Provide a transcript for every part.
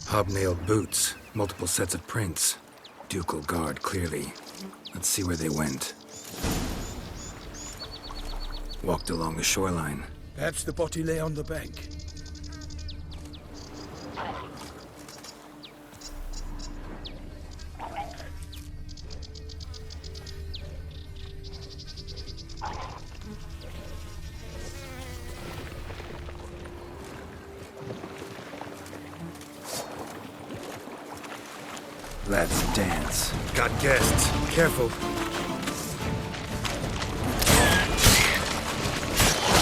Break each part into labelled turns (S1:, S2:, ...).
S1: Hobnailed boots, multiple sets of prints. Ducal guard, clearly. Let's see where they went. Walked along the shoreline.
S2: Perhaps the body lay on the bank.
S1: Let's dance. Got guests. Careful.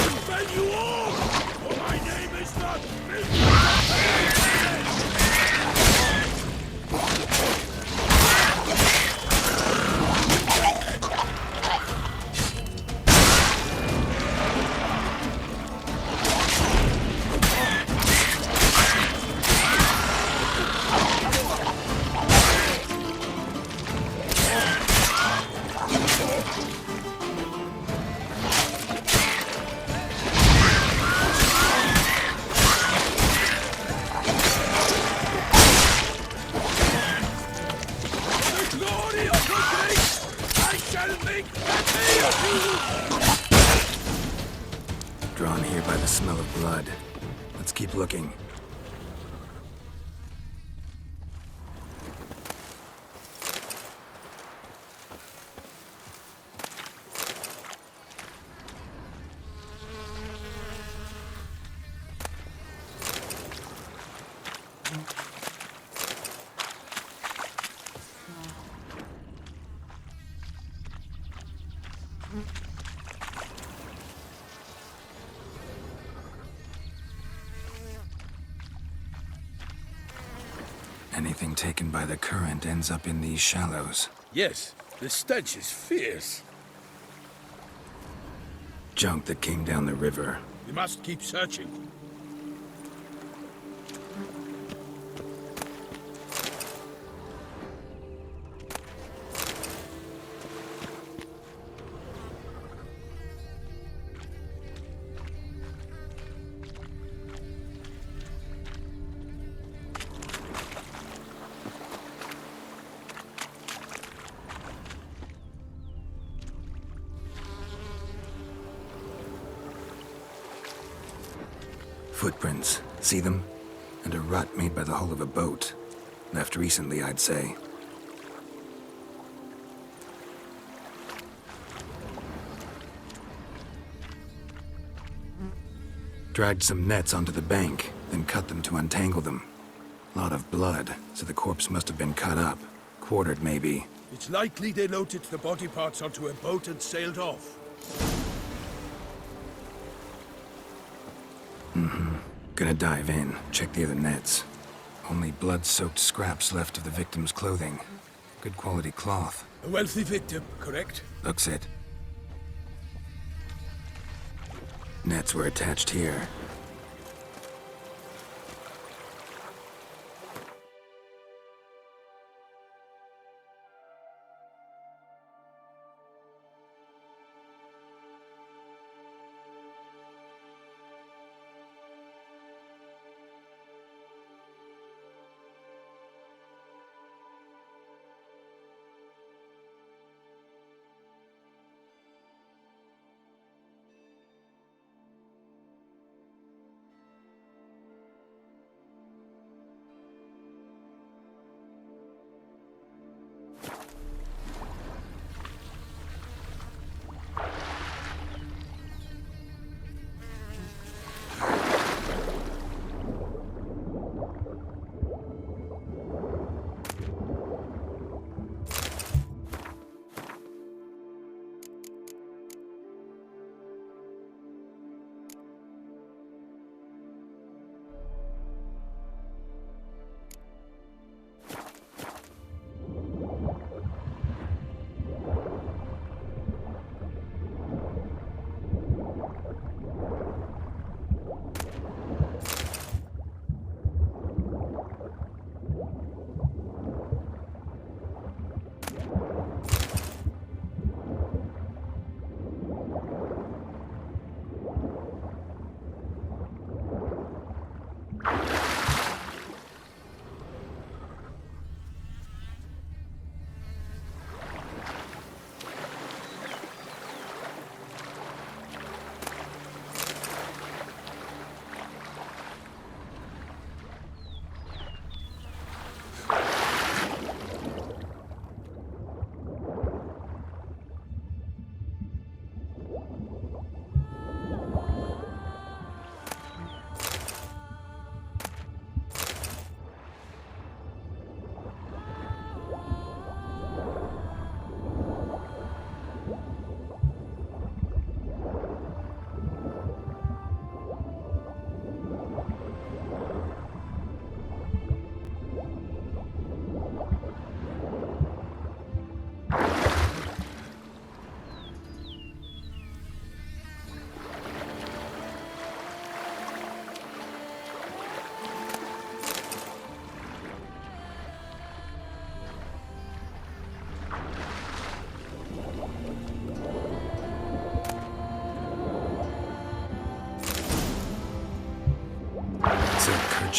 S2: Defend you all! For my name is not...
S1: Drawn here by the smell of blood. Let's keep looking. Anything taken by the current ends up in these shallows.
S2: Yes, the stench is fierce.
S1: Junk that came down the river.
S2: We must keep searching.
S1: Footprints. See them? And a rut made by the hull of a boat. Left recently, I'd say. Dragged some nets onto the bank, then cut them to untangle them. Lot of blood, so the corpse must have been cut up. Quartered, maybe.
S2: It's likely they loaded the body parts onto a boat and sailed off.
S1: Gonna dive in, check the other nets. Only blood-soaked scraps left of the victim's clothing. Good quality cloth.
S2: A wealthy victim, correct?
S1: Looks it. Nets were attached here.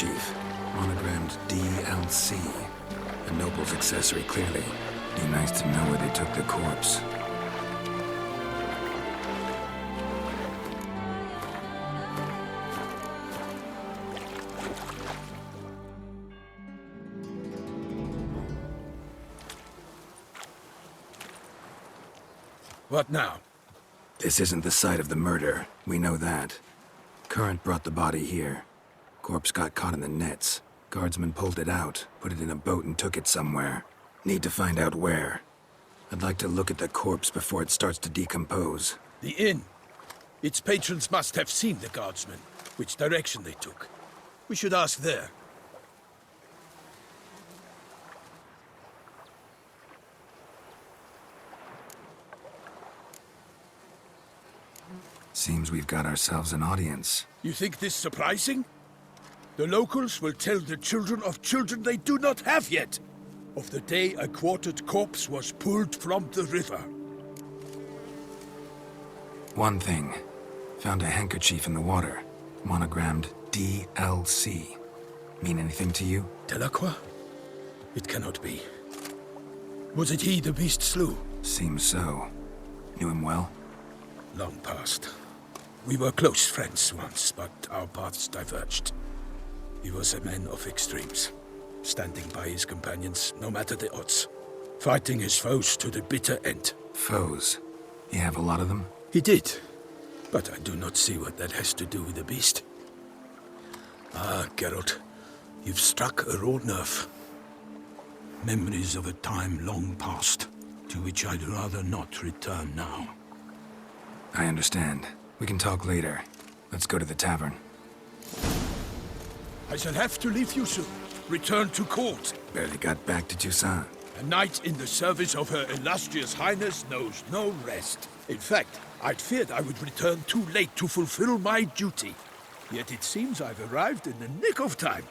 S1: handkerchief, monogrammed DLC. A noble's accessory, clearly. Be nice to know where they took the corpse.
S2: What now?
S1: This isn't the site of the murder. We know that. Current brought the body here. Corpse got caught in the nets. Guardsmen pulled it out, put it in a boat and took it somewhere. Need to find out where. I'd like to look at the corpse before it starts to decompose.
S2: The inn. Its patrons must have seen the guardsmen, which direction they took. We should ask there.
S1: Seems we've got ourselves an audience.
S2: You think this surprising? The locals will tell the children of children they do not have yet, of the day a quartered corpse was pulled from the river.
S1: One thing. Found a handkerchief in the water. Monogrammed DLC. Mean anything to you?
S2: Delacroix? It cannot be. Was it he the beast slew?
S1: Seems so. Knew him well?
S2: Long past. We were close friends once, but our paths diverged. He was a man of extremes, standing by his companions no matter the odds, fighting his foes to the bitter end.
S1: Foes? You have a lot of them?
S2: He did, but I do not see what that has to do with the beast. Ah, Geralt, you've struck a raw nerve. Memories of a time long past, to which I'd rather not return now.
S1: I understand. We can talk later. Let's go to the tavern.
S2: I shall have to leave you soon. Return to court.
S1: Barely got back to Toussaint.
S2: A knight in the service of Her Illustrious Highness knows no rest. In fact, I'd feared I would return too late to fulfill my duty. Yet it seems I've arrived in the nick of time.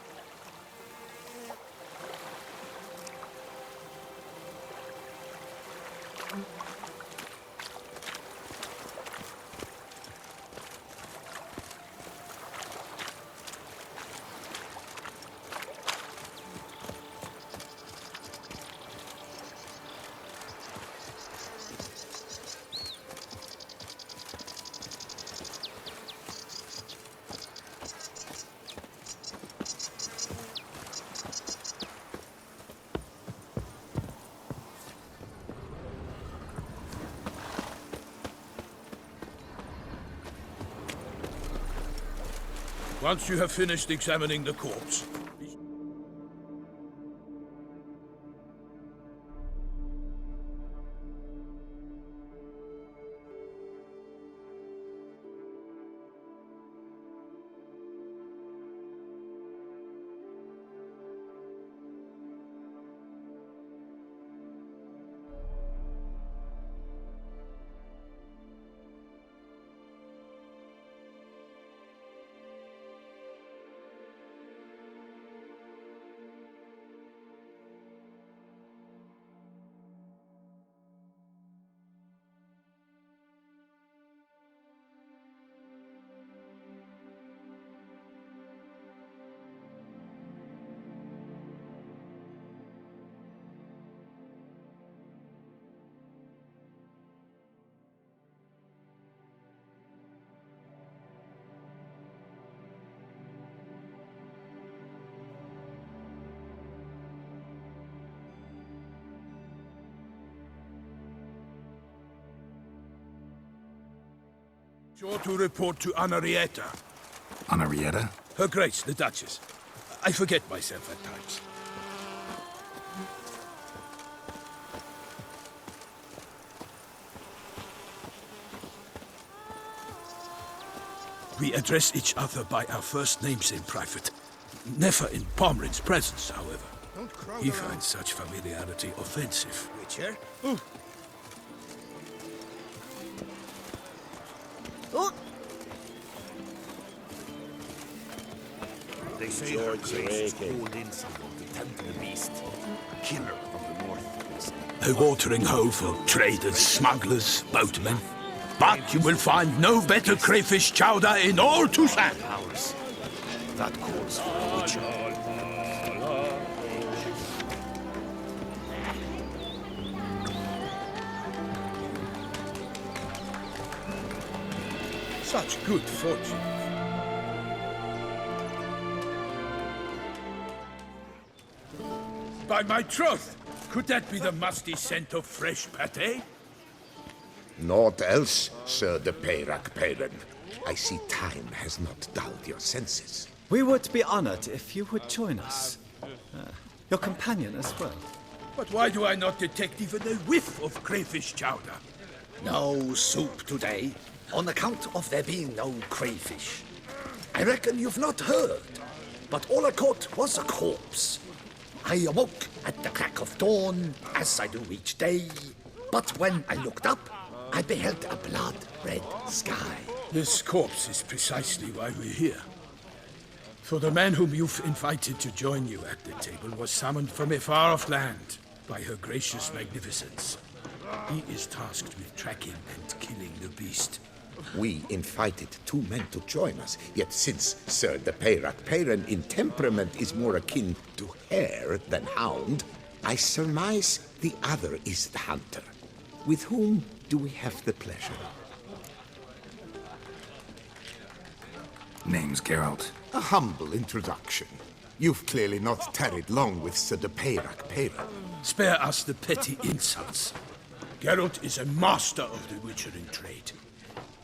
S2: Once you have finished examining the corpse, sure to report to Anarietta.
S1: Anarietta?
S2: Her Grace, the Duchess. I forget myself at times. We address each other by our first names in private. Never in Pomrin's presence, however. He finds such familiarity offensive.
S3: Witcher?
S2: Oh,
S3: Oh! They say her grace pulled in someone to tempt the beast. Killer from the north, they say.
S2: a watering hole for traders, smugglers, boatmen. But you will find no better crayfish chowder in all Toussaint.
S3: Ours. that calls for a butcher.
S2: Such good fortune. By my troth, could that be the musty scent of fresh pate?
S4: Naught else, Sir de Peyrac Peyran. I see time has not dulled your senses.
S5: We would be honored if you would join us. Your companion as well.
S2: But why do I not detect even a whiff of crayfish chowder?
S3: No soup today, on account of there being no crayfish. I reckon you've not heard, but all I caught was a corpse. I awoke at the crack of dawn, as I do each day, but when I looked up, I beheld a blood-red sky.
S2: This corpse is precisely why we're here. For the man whom you've invited to join you at the table was summoned from a far-off land by her gracious magnificence. He is tasked with tracking and killing the beast.
S4: We invited two men to join us, yet since Sir de Peyrac Peyran in temperament is more akin to hare than hound, I surmise the other is the hunter. With whom do we have the pleasure?
S1: Name's Geralt.
S4: A humble introduction. You've clearly not tarried long with Sir de Peyrac Peyran.
S2: Spare us the petty insults. Geralt is a master of the witchering trade.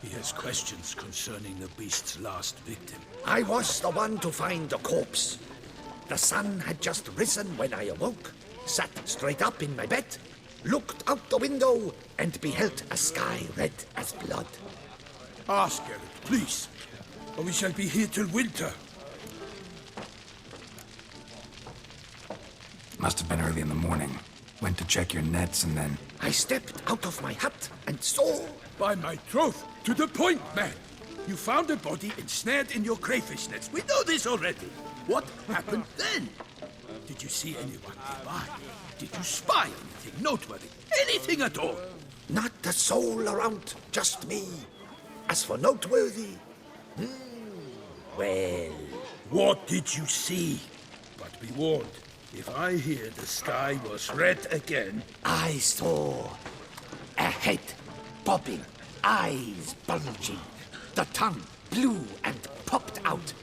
S2: He has questions concerning the beast's last victim.
S3: I was the one to find the corpse. The sun had just risen when I awoke, sat straight up in my bed, looked out the window, and beheld a sky red as blood.
S2: Ask Geralt, please, or we shall be here till winter.
S1: Must have been early in the morning. Went to check your nets and then...
S3: I stepped out of my hut and saw...
S2: By my troth, to the point, man. You found a body ensnared in your crayfish nets. We know this already. What happened then? Did you see anyone nearby? Did you spy anything noteworthy? Anything at all?
S3: Not a soul around, just me. As for noteworthy... well...
S2: What did you see? But be warned, if I hear the sky was red again...
S3: I saw a head bobbing, eyes bulging, the tongue blue and popped out.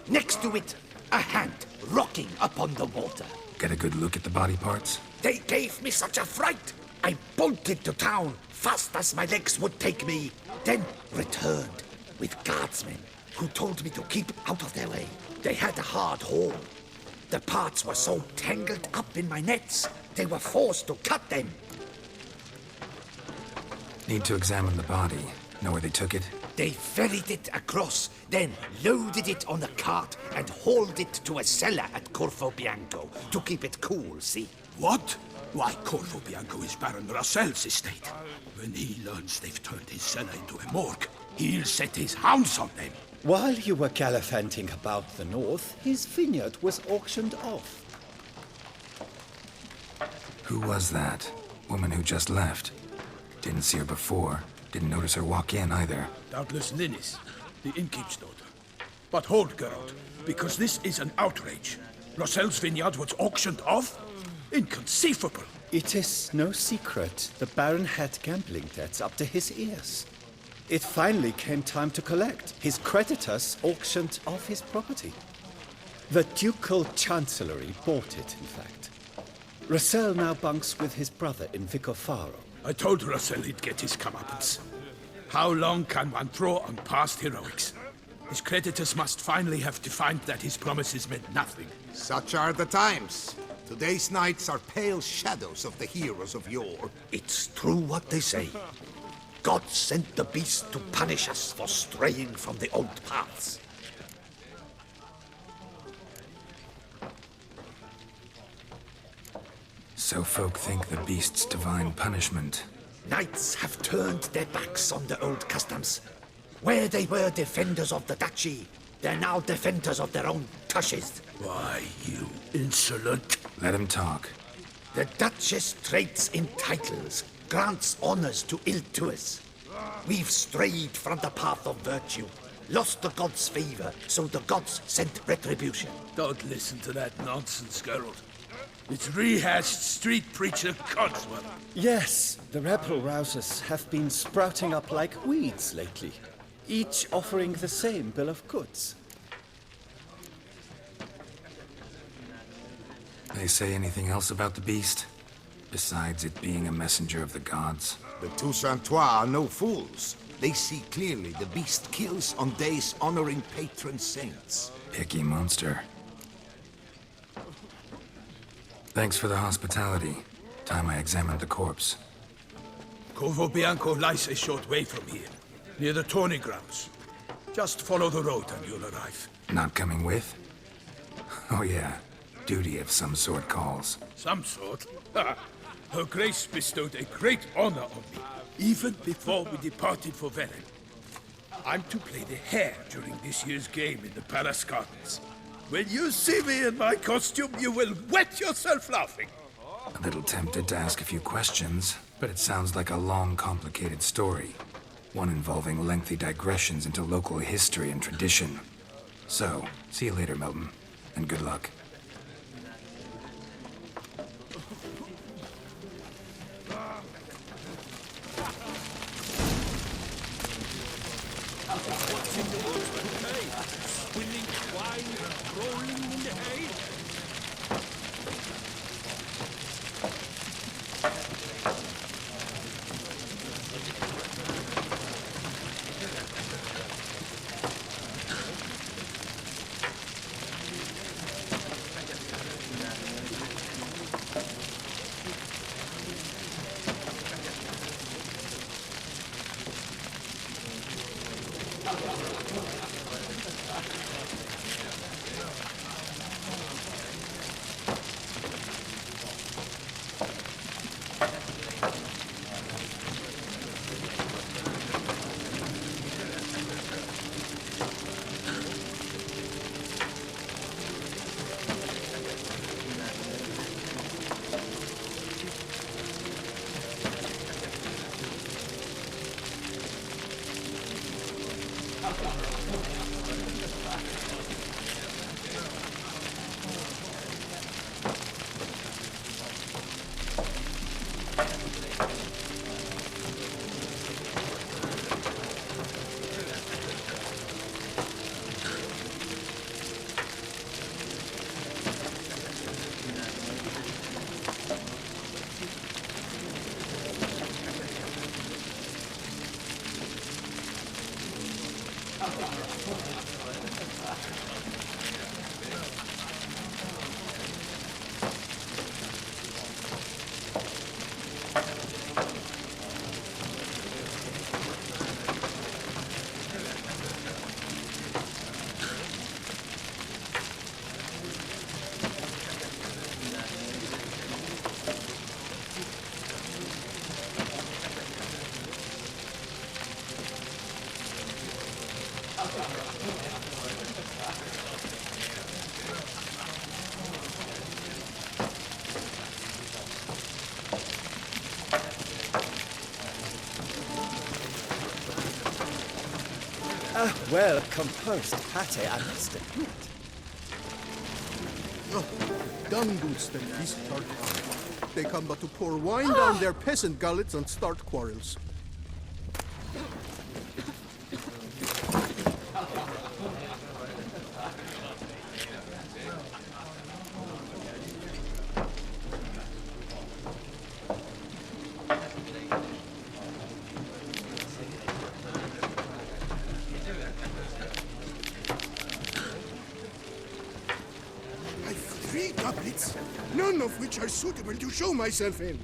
S3: Next to it, a hand rocking upon the water.
S1: Get a good look at the body parts?
S3: They gave me such a fright. I bolted to town fast as my legs would take me, then returned with guardsmen who told me to keep out of their way. They had a hard haul. The parts were so tangled up in my nets, they were forced to cut them.
S1: Need to examine the body. Know where they took it?
S3: They ferried it across, then loaded it on a cart and hauled it to a cellar at Corvo Bianco to keep it cool, see?
S2: What? Why, Corvo Bianco is Baron Rossel's estate. When he learns they've turned his cellar into a morgue, he'll set his hounds on them.
S5: While you were gallivanting about the north, his vineyard was auctioned off.
S1: Who was that? Woman who just left. Didn't see her before. Didn't notice her walk in either.
S2: Doubtless Linnis, the innkeep's daughter. But hold, Geralt, because this is an outrage. Rossel's vineyard was auctioned off? Inconceivable.
S5: It is no secret the Baron had gambling debts up to his ears. It finally came time to collect. His creditors auctioned off his property. The Ducal Chancellery bought it, in fact. Rossel now bunks with his brother in Vicofaro.
S2: I told Rossel he'd get his comeuppance. How long can one throw on past heroics? His creditors must finally have to find that his promises meant nothing.
S4: Such are the times. Today's knights are pale shadows of the heroes of yore.
S3: It's true what they say. God sent the beast to punish us for straying from the old paths.
S1: So folk think the beast's divine punishment.
S3: Knights have turned their backs on the old customs. Where they were defenders of the duchy, they're now defenders of their own tushes.
S2: Why, you insolent...
S1: Let him talk.
S3: The Duchess trades in titles, grants honors to ill-doers. We've strayed from the path of virtue, lost the gods' favor, so the gods sent retribution.
S2: Don't listen to that nonsense, Geralt. It's rehashed street preacher Codswell.
S5: Yes, the rebel rousers have been sprouting up like weeds lately, each offering the same bill of goods.
S1: They say anything else about the beast? Besides it being a messenger of the gods?
S4: The Toussaintois are no fools. They see clearly the beast kills on days honoring patron saints.
S1: Picky monster. Thanks for the hospitality. Time I examined the corpse.
S2: Corvo Bianco lies a short way from here, near the tourney grounds. Just follow the road and you'll arrive.
S1: Not coming with? Oh yeah. Duty of some sort calls.
S2: Some sort? Her Grace bestowed a great honor on me, even before we departed for Velen. I'm to play the hare during this year's game in the Palace Gardens. When you see me in my costume, you will wet yourself laughing.
S1: A little tempted to ask a few questions, but it sounds like a long, complicated story. One involving lengthy digressions into local history and tradition. So, see you later, Milton, and good luck.
S5: Well composed pate, I must admit.
S6: Dung boots that feast our time. They come but to pour wine down their peasant gullets and start quarrels.
S7: I've 3 doublets, none of which are suitable to show myself in.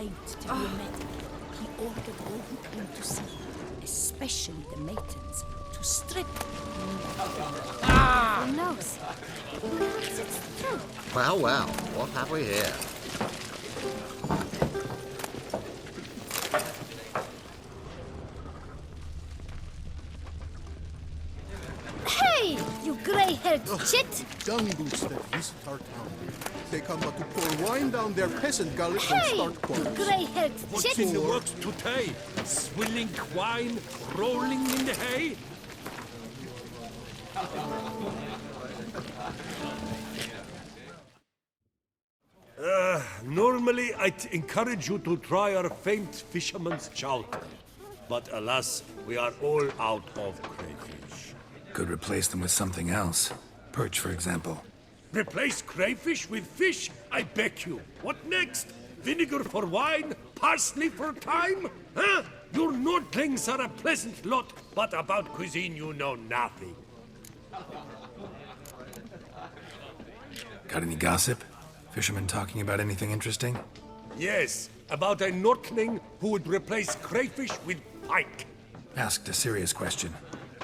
S8: faint to be met. He ordered all who came to see, especially the maidens, to strip. Who knows? Perhaps it's true.
S9: Well, well, what have we here?
S8: Hey, you grey-haired chit!
S6: Dung boots that visit our town. They come but to pour wine down their peasant gullets and
S8: Hey,
S6: start
S8: you
S6: quarrels.
S8: grey-haired chit!
S2: In the works today, swilling wine, rolling in the hay. Normally, I'd encourage you to try our famed fisherman's chowder. But alas, we are all out of crayfish.
S1: Could replace them with something else. Perch, for example.
S2: Replace crayfish with fish? I beg you. What next? Vinegar for wine? Parsley for thyme? Huh? Your Nordlings are a pleasant lot, but about cuisine you know nothing.
S1: Got any gossip? Fishermen talking about anything interesting?
S2: Yes, about a Nordling who would replace crayfish with pike.
S1: Asked a serious question.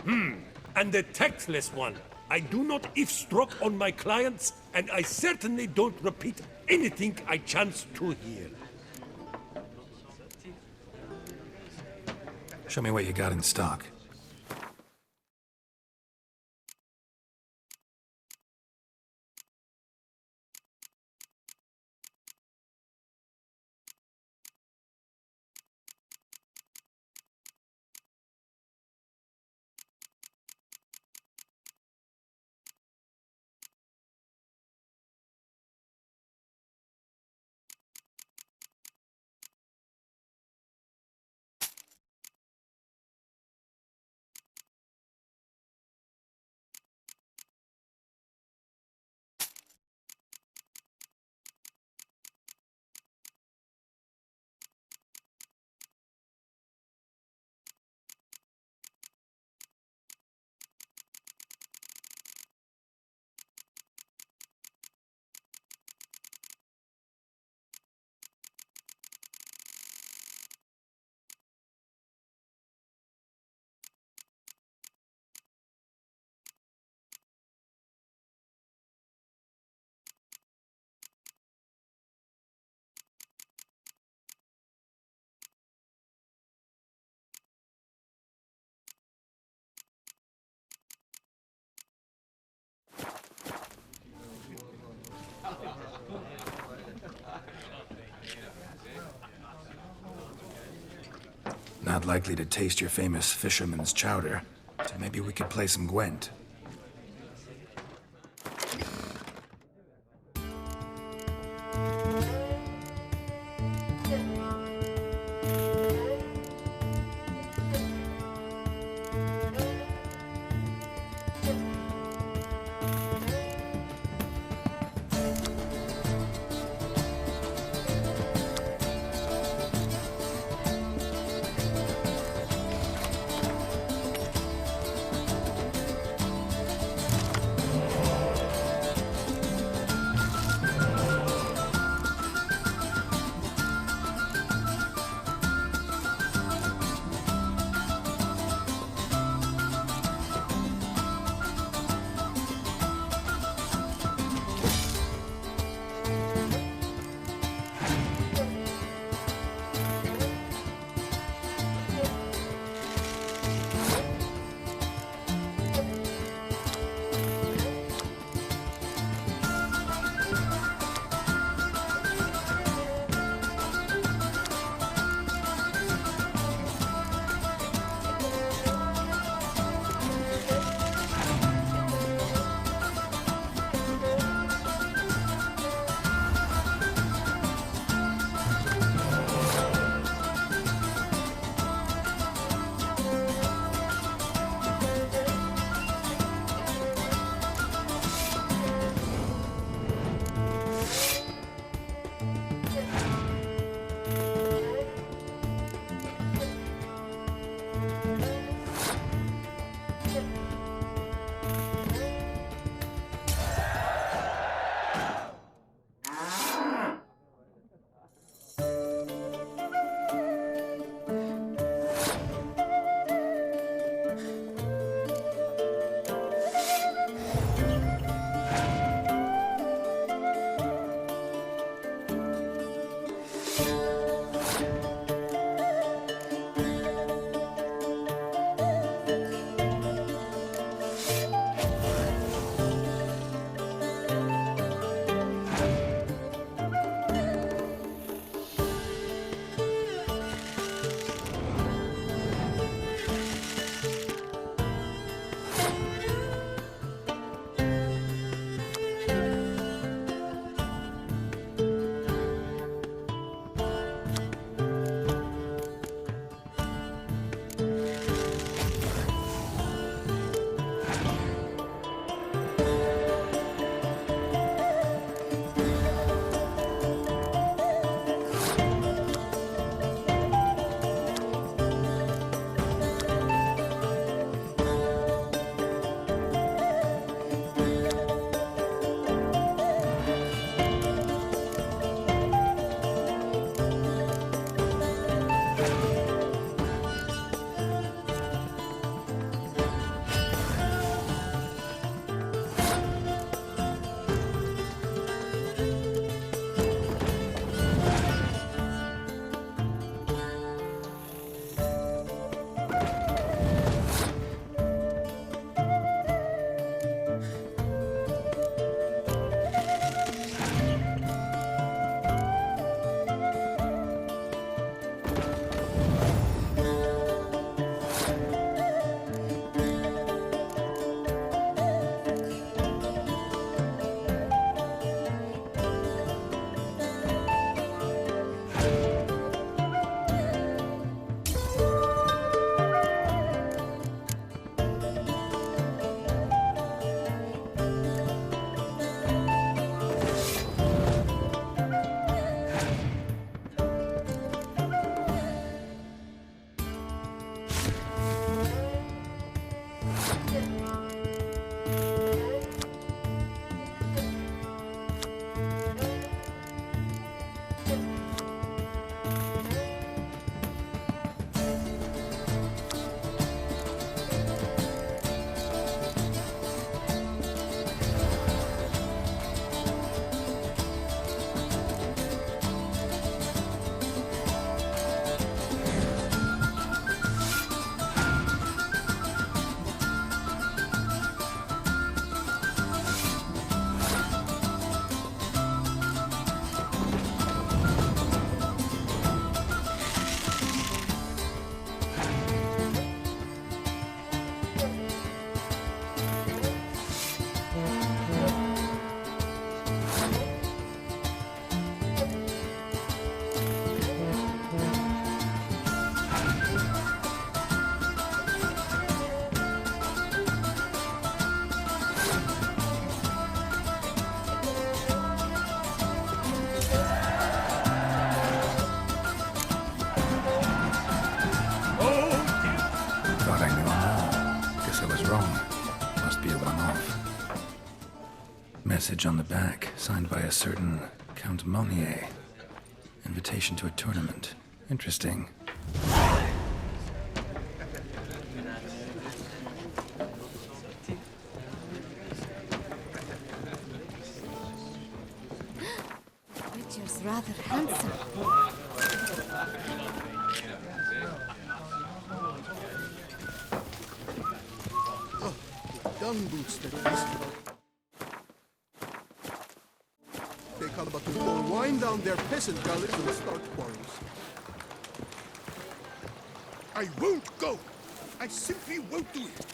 S2: And the tactless one. I do not eavesdrop on my clients, and I certainly don't repeat anything I chance to hear.
S1: Show me what you got in stock. Not likely to taste your famous fisherman's chowder, so maybe we could play some Gwent. wrong. Must be a one-off. Message on the back, signed by a certain Count Monnier. Invitation to a tournament. Interesting.
S8: Richard's rather handsome.
S6: Dung boots that feast. They come but to pour wine down their peasant gullets and start quarrels.
S7: I won't go. I simply won't do it.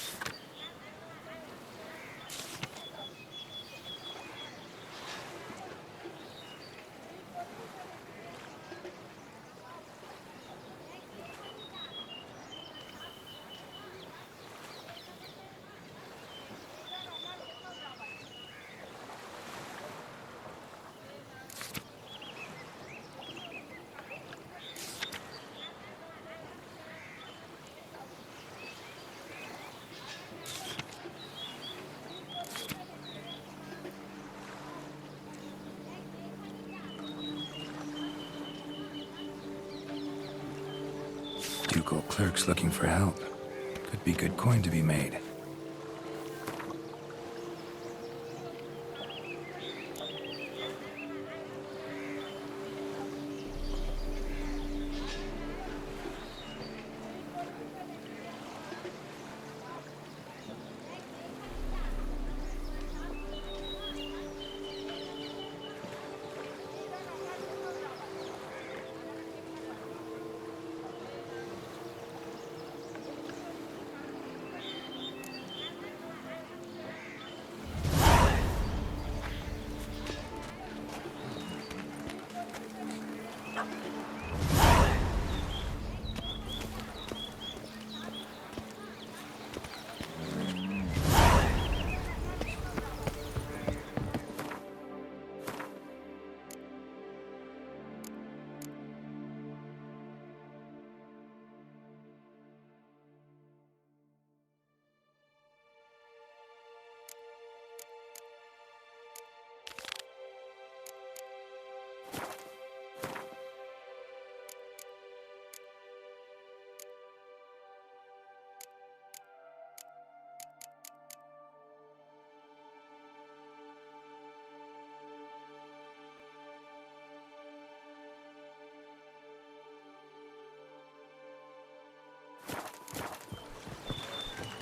S1: Ducal clerks looking for help. Could be good coin to be made.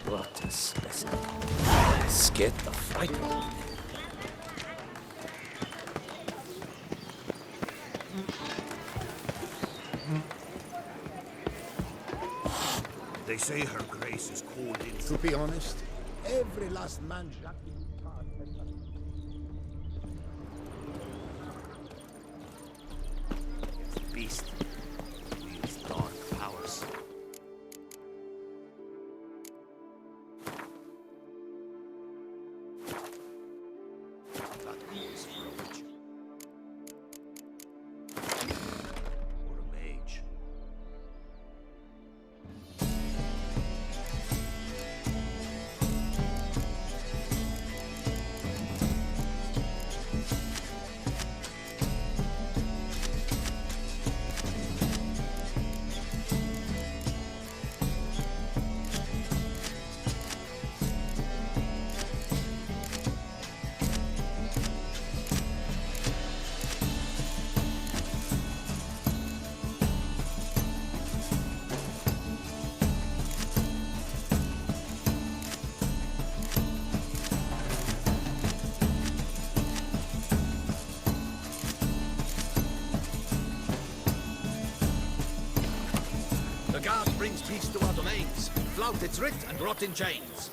S3: What a specimen. Scared the fright out of me.
S7: They say her grace is called in.
S4: To be honest, every last man Jacques
S3: Beast. Wields dark powers. That calls for a witch. Or a mage. The guard brings peace to our domains. Flout its writ and rot in chains.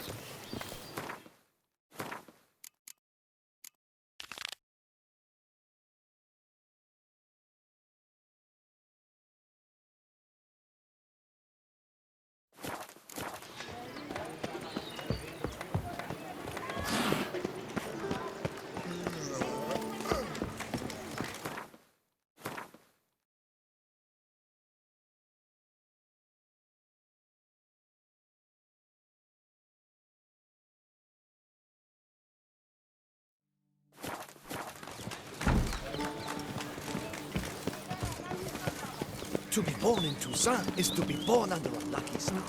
S3: To be born in Toussaint is to be born under a lucky star.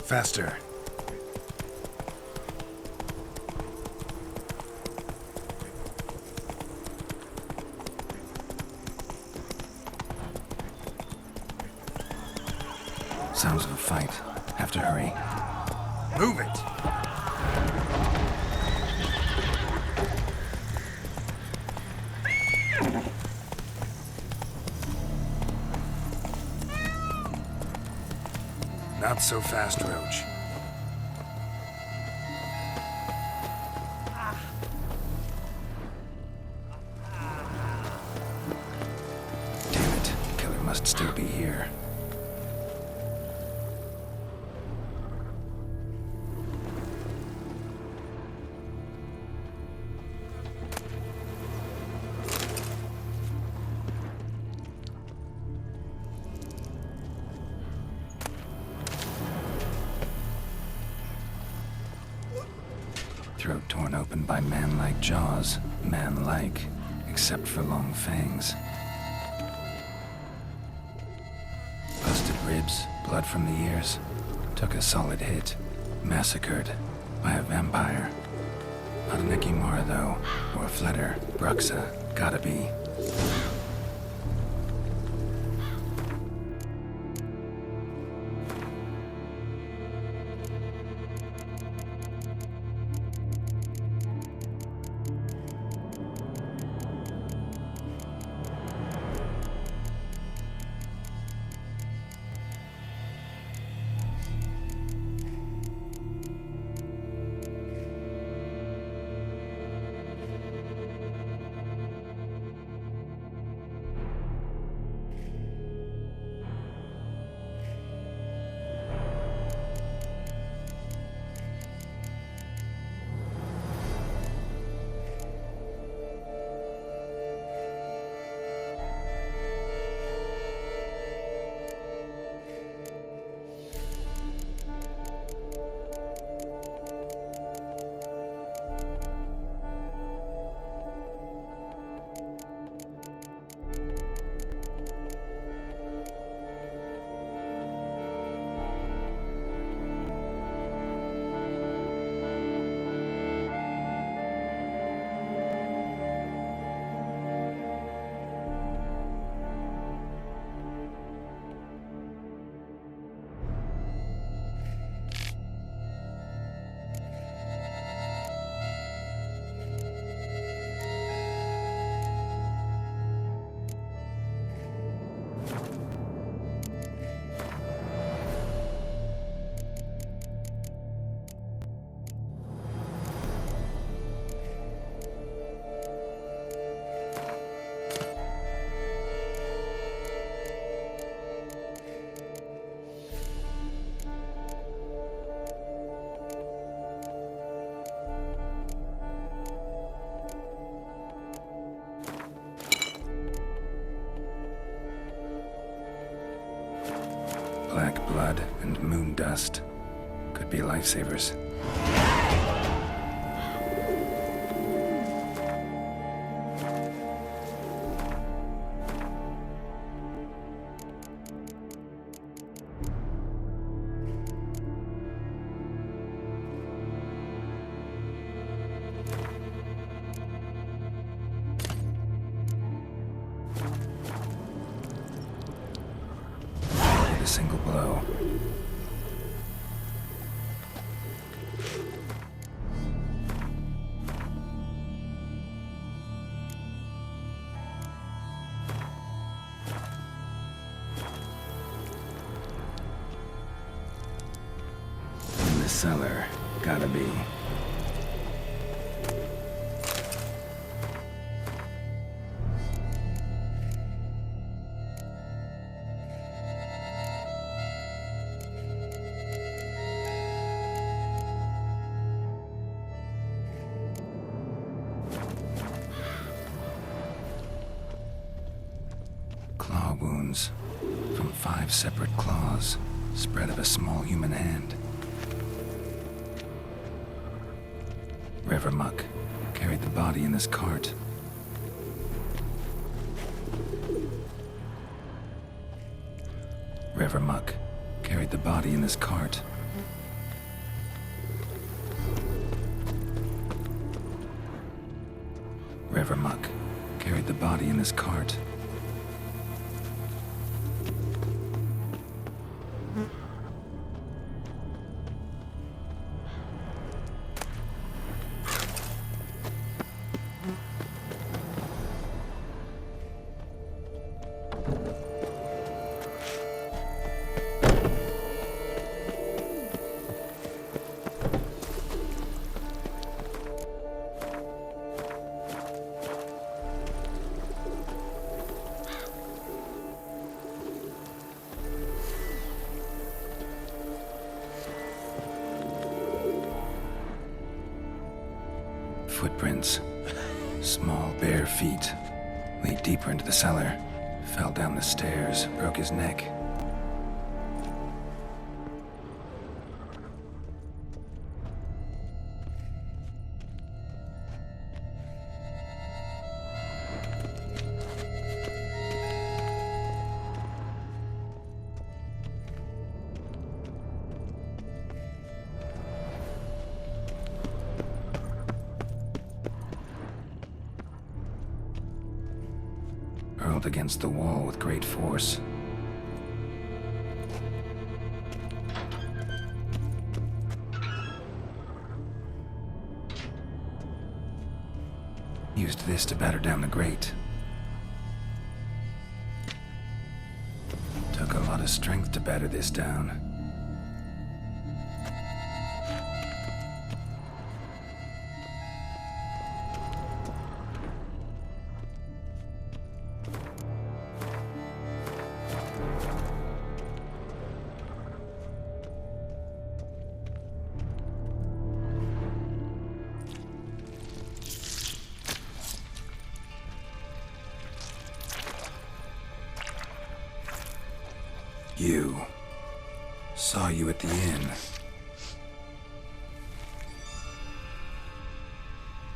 S1: Faster. Sounds of a fight. Have to hurry. Move it! Not so fast, Roach. Damn it. Killer must still be here. Throat torn open by man-like jaws. Man-like, except for long fangs. Busted ribs, blood from the ears. Took a solid hit. Massacred by a vampire. Not an Ekimar, though, or a Fletter. Bruxa, gotta be. Black blood and moon dust. Could be lifesavers. A single blow. In the cellar, gotta be. wounds from 5 separate claws, spread of a small human hand. Rivermuck carried the body in this cart. Rivermuck carried the body in this cart. Rivermuck carried the body in this cart. Footprints. Small, bare feet. Lead deeper into the cellar. Fell down the stairs, broke his neck. Hurled against the wall with great force. Used this to batter down the grate. Took a lot of strength to batter this down. You. Saw you at the inn.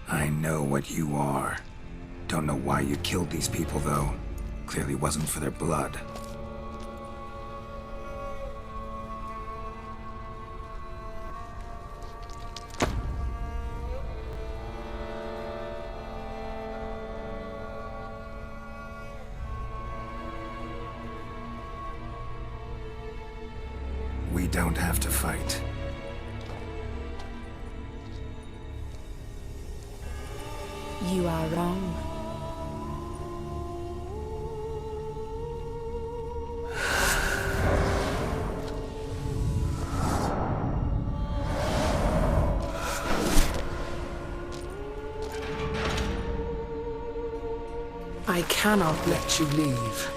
S1: I know what you are. Don't know why you killed these people, though. Clearly wasn't for their blood. We don't have to fight.
S8: You are wrong.
S10: I cannot let you leave.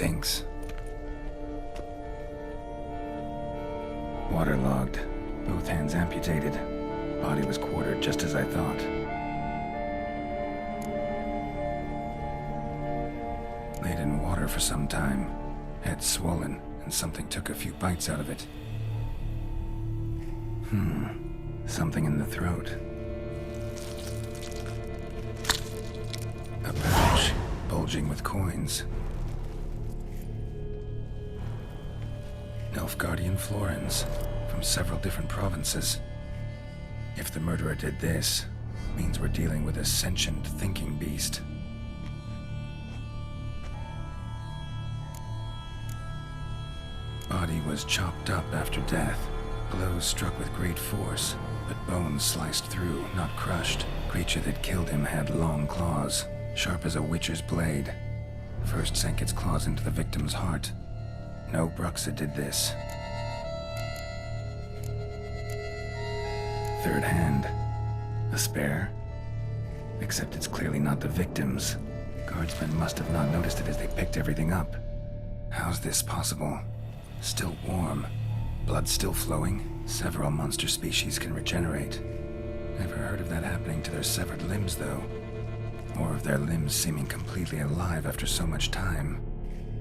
S1: thinks. Waterlogged. Both hands amputated. Body was quartered just as I thought. Laid in water for some time. Head swollen, and something took a few bites out of it. Something in the throat. A pouch, bulging with coins. Nilfgaardian florins, from several different provinces. If the murderer did this, means we're dealing with a sentient thinking beast. Body was chopped up after death. Blows struck with great force, but bones sliced through, not crushed. Creature that killed him had long claws, sharp as a witcher's blade. First sank its claws into the victim's heart. No Bruxa did this. Third hand. A spare? Except it's clearly not the victim's. Guardsmen must have not noticed it as they picked everything up. How's this possible? Still warm. Blood still flowing. Several monster species can regenerate. Never heard of that happening to their severed limbs, though. Or of their limbs seeming completely alive after so much time.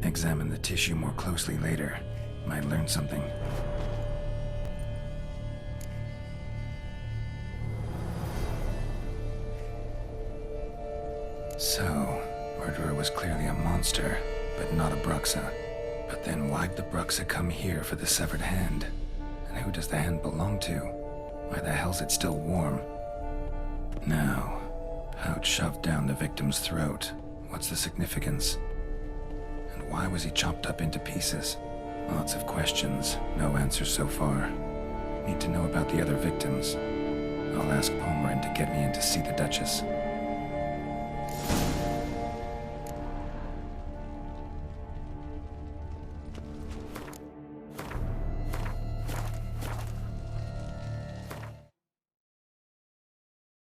S1: Examine the tissue more closely later. Might learn something. So, murderer was clearly a monster, but not a Bruxa. But then why'd the Bruxa come here for the severed hand? And who does the hand belong to? Why the hell's it still warm? Now, pouch shoved down the victim's throat. What's the significance? And why was he chopped up into pieces? Lots of questions, no answers so far. Need to know about the other victims. I'll ask Palmerin to get me in to see the Duchess.